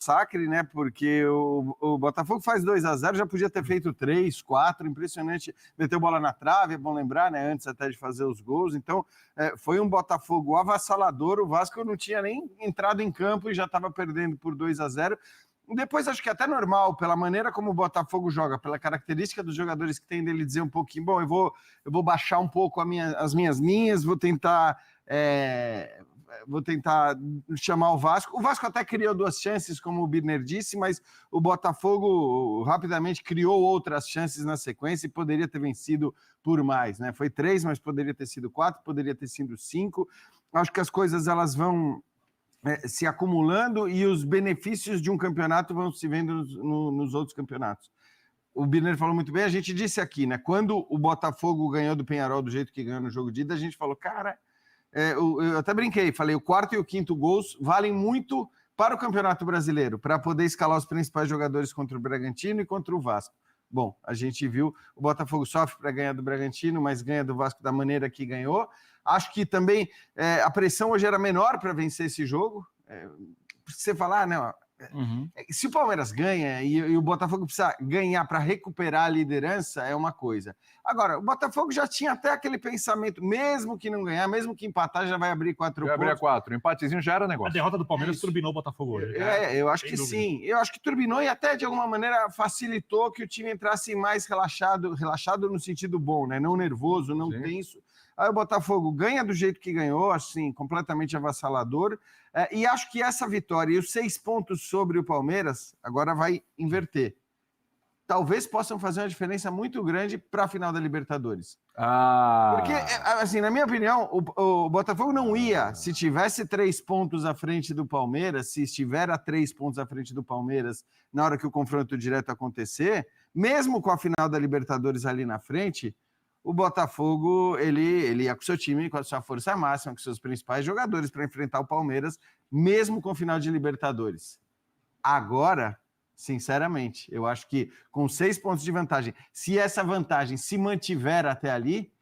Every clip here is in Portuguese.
massacre, né? Porque o Botafogo faz 2-0, já podia ter feito 3, 4, impressionante. Meteu bola na trave, é bom lembrar, né? Antes até de fazer os gols. Então, foi um Botafogo avassalador. O Vasco não tinha nem entrado em campo e já estava perdendo por 2-0. Depois, acho que é até normal, pela maneira como o Botafogo joga, pela característica dos jogadores que tem dele dizer um pouquinho, bom, eu vou baixar um pouco as minhas linhas, vou tentar chamar o Vasco. O Vasco até criou 2 chances, como o Birner disse, mas o Botafogo rapidamente criou outras chances na sequência e poderia ter vencido por mais, né? Foi 3, mas poderia ter sido 4, poderia ter sido 5. Acho que as coisas elas vão se acumulando e os benefícios de um campeonato vão se vendo nos outros campeonatos. O Birner falou muito bem, a gente disse aqui, né? Quando o Botafogo ganhou do Peñarol do jeito que ganhou no jogo de ida, a gente falou, cara, eu até brinquei, falei, o 4º e o 5º gols valem muito para o Campeonato Brasileiro, para poder escalar os principais jogadores contra o Bragantino e contra o Vasco. Bom, a gente viu, o Botafogo sofre para ganhar do Bragantino, mas ganha do Vasco da maneira que ganhou. Acho que também a pressão hoje era menor para vencer esse jogo. Você falar, não, se o Palmeiras ganha e o Botafogo precisa ganhar para recuperar a liderança, é uma coisa. Agora, o Botafogo já tinha até aquele pensamento, mesmo que não ganhar, mesmo que empatar, já vai abrir 4 pontos. Já abrir 4, empatezinho já era negócio. A derrota do Palmeiras turbinou o Botafogo hoje. Eu acho que sim. Eu acho que turbinou e até, de alguma maneira, facilitou que o time entrasse mais relaxado no sentido bom, né? Não nervoso, não tenso. Aí o Botafogo ganha do jeito que ganhou, assim, completamente avassalador. E acho que essa vitória e os 6 pontos sobre o Palmeiras agora vai inverter. Talvez possam fazer uma diferença muito grande para a final da Libertadores. Porque, assim, na minha opinião, o Botafogo não ia, se tivesse 3 pontos à frente do Palmeiras, se estiver a 3 pontos à frente do Palmeiras na hora que o confronto direto acontecer, mesmo com a final da Libertadores ali na frente, o Botafogo, ele ia com o seu time, com a sua força máxima, com seus principais jogadores para enfrentar o Palmeiras, mesmo com o final de Libertadores. Agora, sinceramente, eu acho que com 6 pontos de vantagem, se essa vantagem se mantiver até ali,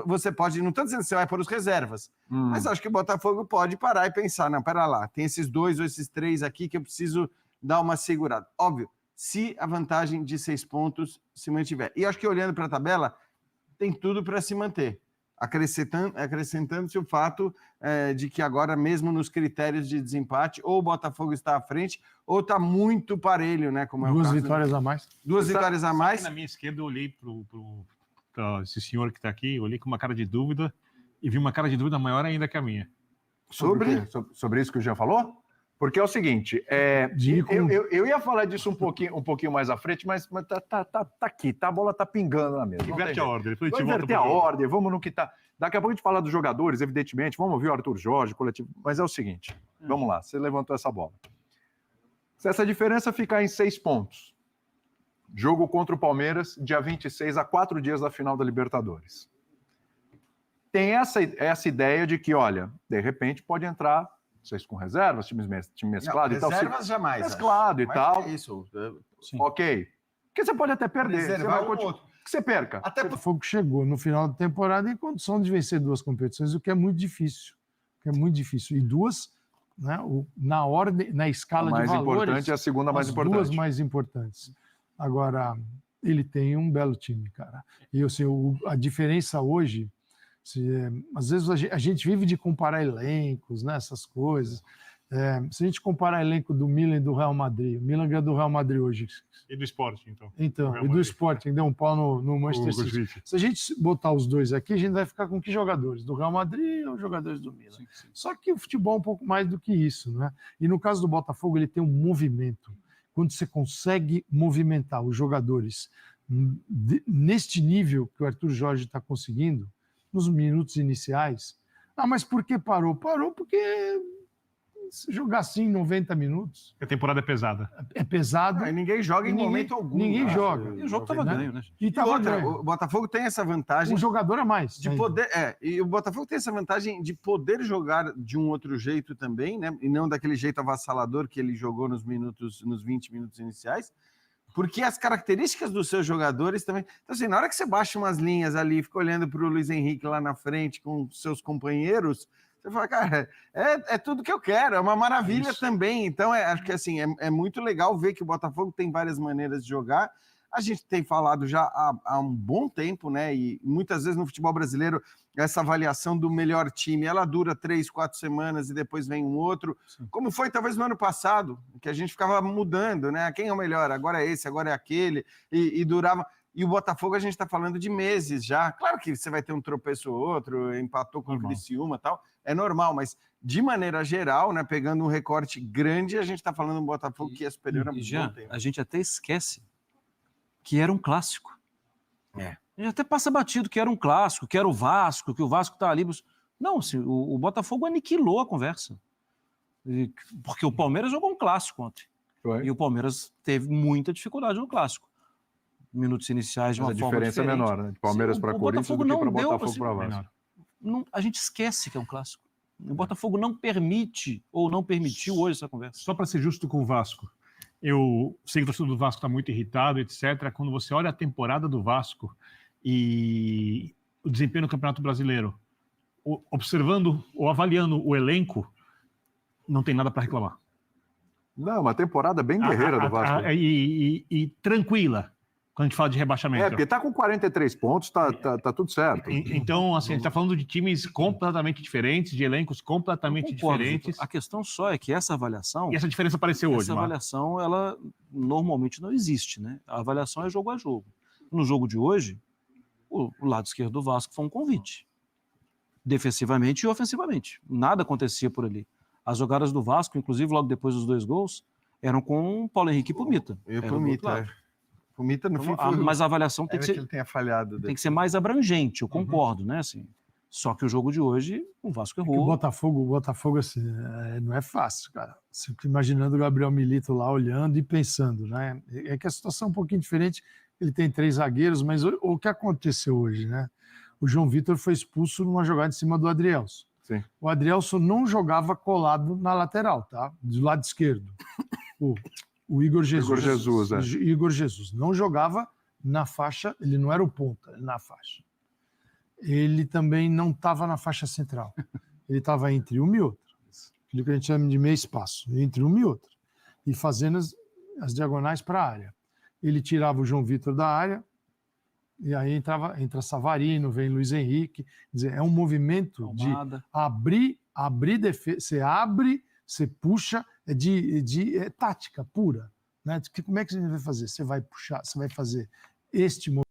você pode, não estou dizendo que você vai pôr os reservas, mas acho que o Botafogo pode parar e pensar, não, pera lá, tem esses 2 ou esses 3 aqui que eu preciso dar uma segurada. Óbvio, se a vantagem de 6 pontos se mantiver. E acho que olhando para a tabela, tem tudo para se manter. Acrescentando-se o fato de que agora, mesmo nos critérios de desempate, ou o Botafogo está à frente, ou está muito parelho, né? Como é o 2 caso vitórias a mais. 2 vitórias a mais. Na minha esquerda, eu olhei para esse senhor que está aqui, olhei com uma cara de dúvida e vi uma cara de dúvida maior ainda que a minha. Sobre isso que o Jean falou? Porque é o seguinte, eu ia falar disso um pouquinho mais à frente, mas tá aqui, tá? A bola tá pingando na mesa. Inverte a ordem. Vamos inverter a ordem, vamos no que tá... Daqui a pouco a gente fala dos jogadores, evidentemente, vamos ouvir o Arthur Jorge, coletivo, mas é o seguinte, vamos lá, você levantou essa bola. Se essa diferença ficar em 6 pontos, jogo contra o Palmeiras, dia 26, a 4 dias da final da Libertadores. Tem essa ideia de que, olha, de repente pode entrar... Vocês com reservas, time mesclado não, e tal. Reservas jamais. Mesclado e tal. É isso. Ok. Porque você pode até perder. Reservar Que você perca. Até o Botafogo chegou no final da temporada em condição de vencer 2 competições, o que é muito difícil. E 2, né, na ordem, na escala de valores... A mais importante é a segunda mais importante. As 2 mais importantes. Agora, ele tem um belo time, cara. E assim, a diferença hoje... às vezes a gente vive de comparar elencos, né, essas coisas. Se a gente comparar elenco do Milan e do Real Madrid, o Milan ganha do Real Madrid hoje. E do Sporting, então. E do Sporting, deu um pau no Manchester City. Se a gente botar os 2 aqui, a gente vai ficar com que jogadores? Do Real Madrid ou jogadores do Milan? Sim. Só que o futebol é um pouco mais do que isso, né? E no caso do Botafogo, ele tem um movimento. Quando você consegue movimentar os jogadores neste nível que o Arthur Jorge está conseguindo, nos minutos iniciais. Mas por que parou? Parou porque se jogar assim 90 minutos... A temporada é pesada. É pesada. E ninguém joga em momento algum. Ninguém joga. E o jogo estava ganho, né? E o Botafogo tem essa vantagem... Um jogador a mais. De poder, e o Botafogo tem essa vantagem de poder jogar de um outro jeito também, né? E não daquele jeito avassalador que ele jogou nos 20 minutos iniciais. Porque as características dos seus jogadores também... Então, assim, na hora que você baixa umas linhas ali, fica olhando para o Luiz Henrique lá na frente com seus companheiros, Você fala, cara, é tudo que eu quero, é uma maravilha também. Então, acho que assim, é muito legal ver que o Botafogo tem várias maneiras de jogar. A gente tem falado já há um bom tempo, né? E muitas vezes no futebol brasileiro, essa avaliação do melhor time, ela dura 3, 4 semanas e depois vem um outro. Sim. Como foi talvez no ano passado, que a gente ficava mudando, né? Quem é o melhor? Agora é esse, agora é aquele. E durava... E o Botafogo, a gente está falando de meses já. Claro que você vai ter um tropeço ou outro, empatou com o Criciúma e tal, é normal, mas de maneira geral, né, pegando um recorte grande, a gente está falando do Botafogo que é superior a muito tempo. A gente até esquece que era um clássico. A gente até passa batido que era um clássico, que era o Vasco, que o Vasco está ali. Não, assim, o Botafogo aniquilou a conversa. Porque o Palmeiras jogou um clássico ontem. E o Palmeiras teve muita dificuldade no clássico. Minutos iniciais de uma forma diferente. A diferença é menor, né? De Palmeiras para Corinthians do que para Botafogo para Vasco. A gente esquece que é um clássico. O Botafogo não permite ou não permitiu hoje essa conversa. Só para ser justo com o Vasco, eu sei que o torcedor do Vasco está muito irritado, etc. Quando você olha a temporada do Vasco e o desempenho no Campeonato Brasileiro, observando ou avaliando o elenco, não tem nada para reclamar. Não, uma temporada bem guerreira do Vasco. E tranquila. Quando a gente fala de rebaixamento. Porque tá com 43 pontos, tá tudo certo. Então, assim, a gente tá falando de times completamente diferentes, de elencos completamente diferentes. A questão só é que essa avaliação... E essa diferença apareceu hoje, Essa avaliação, ela normalmente não existe, né? A avaliação é jogo a jogo. No jogo de hoje, o lado esquerdo do Vasco foi um convite. Defensivamente e ofensivamente. Nada acontecia por ali. As jogadas do Vasco, inclusive logo depois dos 2 gols, eram com Paulo Henrique e Pumita. O Mita no fim foi... Mas a avaliação tem que ser, ele tenha falhado. Tem que ser mais abrangente, eu concordo, né? Assim, só que o jogo de hoje, o Vasco errou. O Botafogo assim, não é fácil, cara. Você fica imaginando o Gabriel Milito lá olhando e pensando, né? É que a situação é um pouquinho diferente. Ele tem 3 zagueiros, mas o que aconteceu hoje, né? O João Vitor foi expulso numa jogada em cima do Adrielson. Sim. O Adrielson não jogava colado na lateral, tá? Do lado esquerdo. O Igor Jesus não jogava na faixa, ele não era o ponta, na faixa. Ele também não estava na faixa central. Ele estava entre uma e outra. Aquilo que a gente chama de meio espaço, entre uma e outra. E fazendo as diagonais para a área. Ele tirava o João Vitor da área, e aí entra Savarino, vem Luiz Henrique. Quer dizer, é um movimento de abrir defesa. Você abre, você puxa, é tática pura. Né? Como é que você vai fazer? Você vai puxar, você vai fazer este movimento.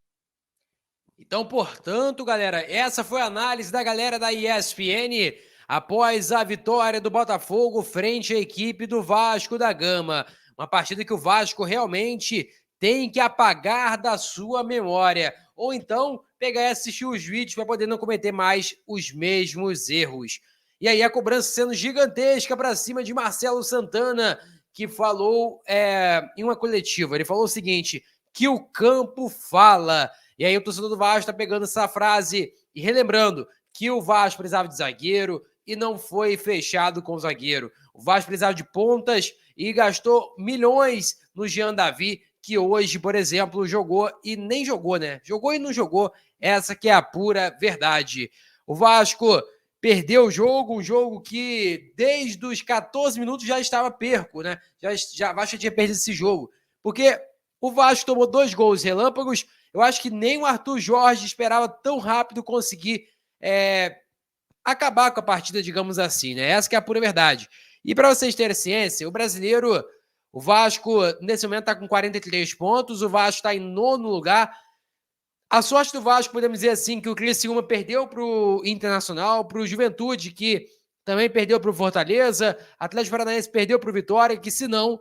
Então, portanto, galera, essa foi a análise da galera da ESPN após a vitória do Botafogo frente à equipe do Vasco da Gama. Uma partida que o Vasco realmente tem que apagar da sua memória. Ou então, pegar e assistir os vídeos para poder não cometer mais os mesmos erros. E aí a cobrança sendo gigantesca para cima de Marcelo Santana, que falou em uma coletiva. Ele falou o seguinte, que o campo fala. E aí o torcedor do Vasco está pegando essa frase e relembrando que o Vasco precisava de zagueiro e não foi fechado com o zagueiro. O Vasco precisava de pontas e gastou milhões no Jean Davi, que hoje, por exemplo, jogou e nem jogou, né? Jogou e não jogou. Essa que é a pura verdade. O Vasco perdeu o jogo, um jogo que desde os 14 minutos já estava perco, né? Já o Vasco tinha perdido esse jogo. Porque o Vasco tomou 2 gols relâmpagos. Eu acho que nem o Arthur Jorge esperava tão rápido conseguir acabar com a partida, digamos assim, né? Essa que é a pura verdade. E para vocês terem ciência, o Vasco, nesse momento, está com 43 pontos, o Vasco está em 9º lugar. A sorte do Vasco, podemos dizer assim, que o Criciúma perdeu para o Internacional, para o Juventude, que também perdeu para o Fortaleza, Atlético Paranaense perdeu para o Vitória, que senão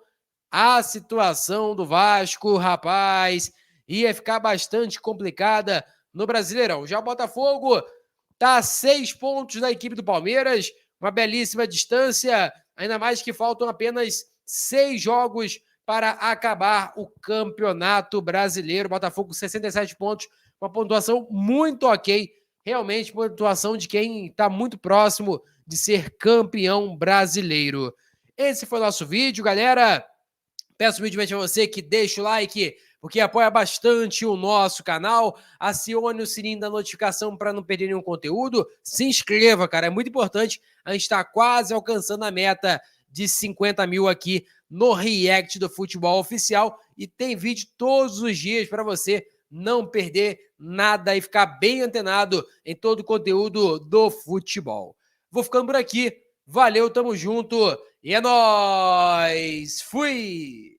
a situação do Vasco, rapaz, ia ficar bastante complicada no Brasileirão. Já o Botafogo está a 6 pontos da equipe do Palmeiras, uma belíssima distância, ainda mais que faltam apenas 6 jogos para acabar o Campeonato Brasileiro. Botafogo com 67 pontos, uma pontuação muito ok, realmente pontuação de quem está muito próximo de ser campeão brasileiro. Esse foi o nosso vídeo, galera. Peço humildemente a você que deixe o like porque apoia bastante o nosso canal. Acione o sininho da notificação para não perder nenhum conteúdo. Se inscreva, cara, é muito importante. A gente está quase alcançando a meta de 50 mil aqui no React do Futebol Oficial. E tem vídeo todos os dias para você não perder nada e ficar bem antenado em todo o conteúdo do futebol. Vou ficando por aqui. Valeu, tamo junto. E é nóis! Fui!